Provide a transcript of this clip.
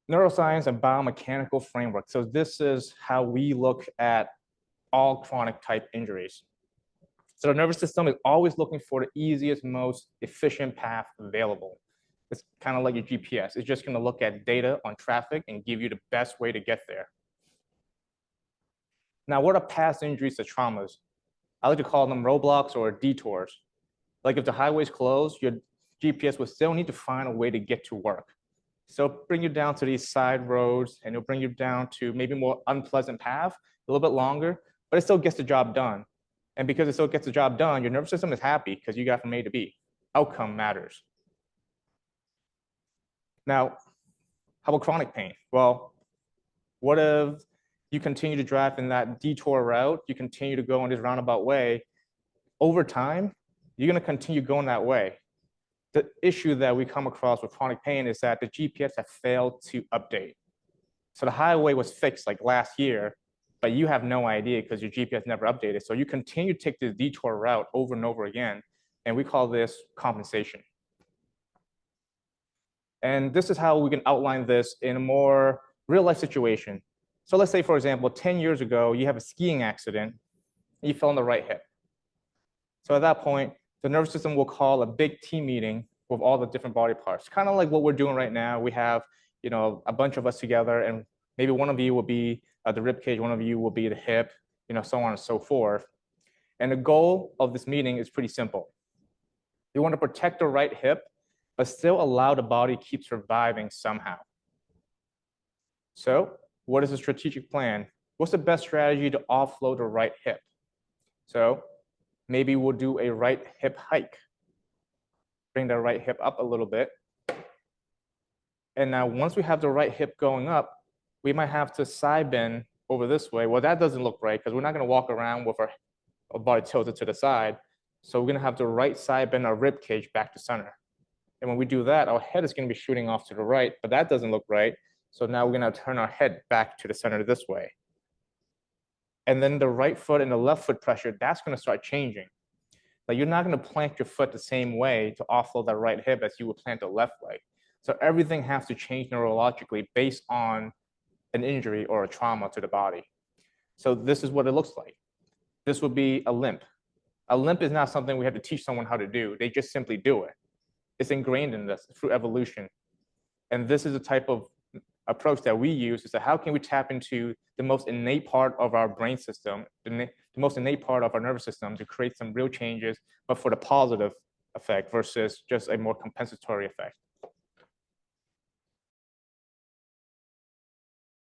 neuroscience and biomechanical framework. So this is how we look at all chronic type injuries. So the nervous system is always looking for the easiest, most efficient path available. It's kind of like your GPS. It's just going to look at data on traffic and give you the best way to get there. Now, what are past injuries to traumas? I like to call them roadblocks or detours. Like if the highway's closed, your GPS will still need to find a way to get to work. So it'll bring you down to these side roads, and it'll bring you down to maybe more unpleasant path, a little bit longer, but it still gets the job done. And because it still gets the job done, your nervous system is happy because you got from A to B. Outcome matters. Now, how about chronic pain? Well, what if you continue to drive in that detour route, you continue to go in this roundabout way, over time, you're gonna continue going that way. The issue that we come across with chronic pain is that the GPS have failed to update. So the highway was fixed like last year, but you have no idea because your GPS never updated. So you continue to take this detour route over and over again, and we call this compensation. And this is how we can outline this in a more real life situation. So let's say, for example, 10 years ago, you have a skiing accident, and you fell on the right hip. So at that point, the nervous system will call a big team meeting with all the different body parts, kind of like what we're doing right now. We have, a bunch of us together, and maybe one of you will be the rib cage, one of you will be the hip, so on and so forth. And the goal of this meeting is pretty simple. You want to protect the right hip, but still allow the body to keep surviving somehow. So what is the strategic plan? What's the best strategy to offload the right hip? So maybe we'll do a right hip hike. Bring the right hip up a little bit. And now once we have the right hip going up, we might have to side bend over this way. Well, that doesn't look right because we're not going to walk around with our body tilted to the side. So we're going to have to right side bend our rib cage back to center. And when we do that, our head is going to be shooting off to the right, but that doesn't look right. So now we're going to turn our head back to the center this way. And then the right foot and the left foot pressure, that's going to start changing. Like you're not going to plant your foot the same way to offload that right hip as you would plant the left leg. So everything has to change neurologically based on an injury or a trauma to the body. So this is what it looks like. This would be a limp. A limp is not something we have to teach someone how to do. They just simply do it. It's ingrained in us through evolution. And this is the type of approach that we use, is that how can we tap into the most innate part of our brain system, the most innate part of our nervous system to create some real changes, but for the positive effect versus just a more compensatory effect.